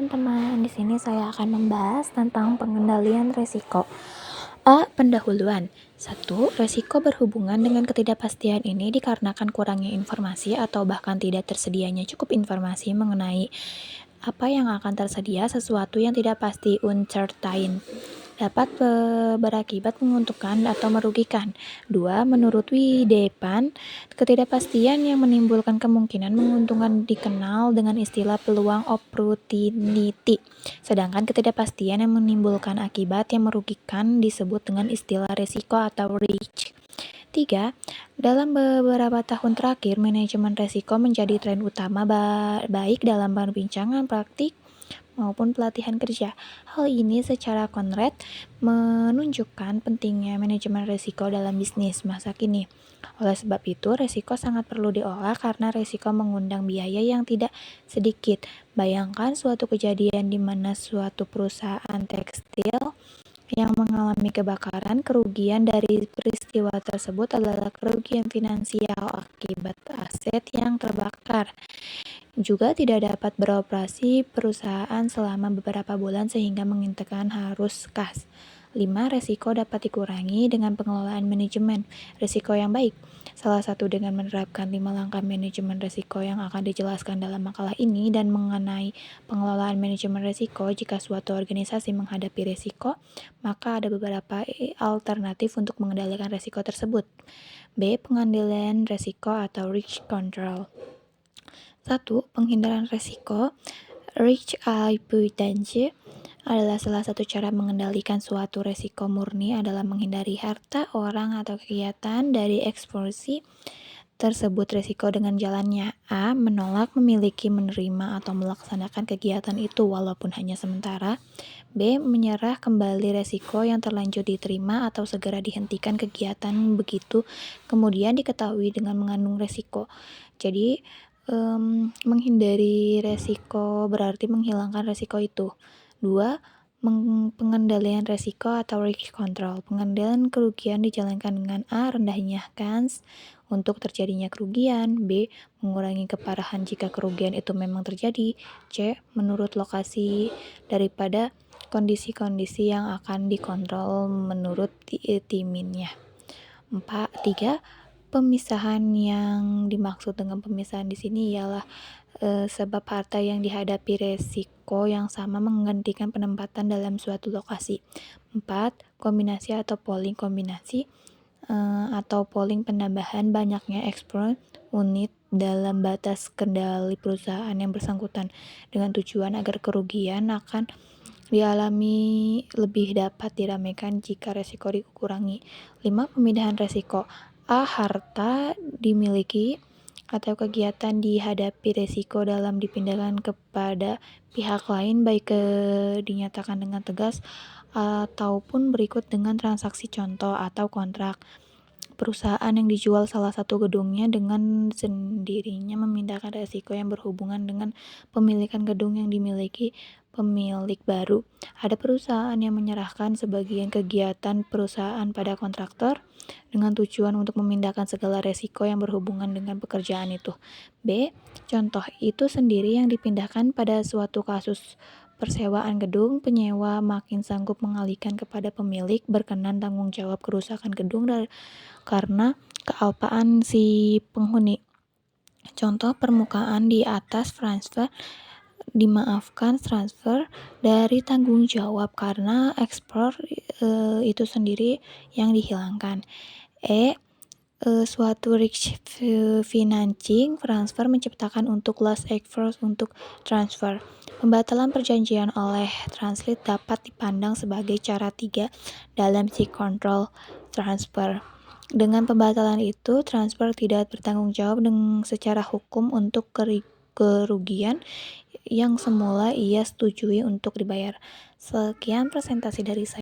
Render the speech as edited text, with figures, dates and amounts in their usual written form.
teman-teman, di sini saya akan membahas tentang pengendalian risiko. A. Pendahuluan. 1. Risiko berhubungan dengan ketidakpastian ini dikarenakan kurangnya informasi atau bahkan tidak tersedianya cukup informasi mengenai apa yang akan tersedia, sesuatu yang tidak pasti uncertain dapat berakibat menguntungkan atau merugikan. 2. Menurut Widepan, ketidakpastian yang menimbulkan kemungkinan menguntungkan dikenal dengan istilah peluang opportunity, sedangkan ketidakpastian yang menimbulkan akibat yang merugikan disebut dengan istilah risiko atau risk. 3. Dalam beberapa tahun terakhir, manajemen risiko menjadi tren utama baik dalam perbincangan praktik maupun pelatihan kerja. Hal ini secara konkret menunjukkan pentingnya manajemen risiko dalam bisnis masa kini. Oleh sebab itu, risiko sangat perlu diolah karena risiko mengundang biaya yang tidak sedikit. Bayangkan suatu kejadian di mana suatu perusahaan tekstil yang mengalami kebakaran. Kerugian dari peristiwa tersebut adalah kerugian finansial akibat aset yang terbakar. Juga tidak dapat beroperasi perusahaan selama beberapa bulan sehingga menginginkan harus kas. 5. Risiko dapat dikurangi dengan pengelolaan manajemen risiko yang baik. Salah satu dengan menerapkan 5 langkah manajemen risiko yang akan dijelaskan dalam makalah ini dan mengenai pengelolaan manajemen risiko. Jika suatu organisasi menghadapi risiko, maka ada beberapa alternatif untuk mengendalikan risiko tersebut. B. Pengendalian risiko atau risk control. 1. Penghindaran risiko. Risk avoidance adalah salah satu cara mengendalikan suatu risiko murni adalah menghindari harta, orang, atau kegiatan dari eksposisi tersebut risiko dengan jalannya. A. Menolak, memiliki, menerima, atau melaksanakan kegiatan itu walaupun hanya sementara. B. Menyerah kembali risiko yang terlanjur diterima atau segera dihentikan kegiatan begitu kemudian diketahui dengan mengandung risiko. Jadi, menghindari resiko berarti menghilangkan resiko itu. 2. Pengendalian resiko atau risk control. Pengendalian kerugian dijalankan dengan A. Rendahnya kans untuk terjadinya kerugian. B. Mengurangi keparahan jika kerugian itu memang terjadi. C. Menurut lokasi daripada kondisi-kondisi yang akan dikontrol menurut timinnya. 3. Pemisahan yang dimaksud dengan pemisahan di sini ialah sebab harta yang dihadapi resiko yang sama menggantikan penempatan dalam suatu lokasi. 4. Kombinasi atau polling kombinasi atau polling penambahan banyaknya ekspor unit dalam batas kendali perusahaan yang bersangkutan dengan tujuan agar kerugian akan dialami lebih dapat diramaikan jika resiko dikurangi. 5. Pemindahan resiko. A. Harta dimiliki atau kegiatan dihadapi resiko dalam dipindahkan kepada pihak lain baik dinyatakan dengan tegas ataupun berikut dengan transaksi contoh atau kontrak. Perusahaan yang dijual salah satu gedungnya dengan sendirinya memindahkan risiko yang berhubungan dengan pemilikan gedung yang dimiliki pemilik baru. Ada perusahaan yang menyerahkan sebagian kegiatan perusahaan pada kontraktor dengan tujuan untuk memindahkan segala risiko yang berhubungan dengan pekerjaan itu. B. Contoh itu sendiri yang dipindahkan pada suatu kasus persewaan gedung, penyewa makin sanggup mengalihkan kepada pemilik berkenan tanggung jawab kerusakan gedung karena kealpaan si penghuni. Contoh permukaan di atas transfer dari tanggung jawab karena ekspor itu sendiri yang dihilangkan. Suatu risk financing transfer menciptakan untuk loss exposure untuk transfer. Pembatalan perjanjian oleh translate dapat dipandang sebagai cara 3 dalam si control transfer. Dengan pembatalan itu, transfer tidak bertanggung jawab secara hukum untuk kerugian yang semula ia setujui untuk dibayar. Sekian presentasi dari saya.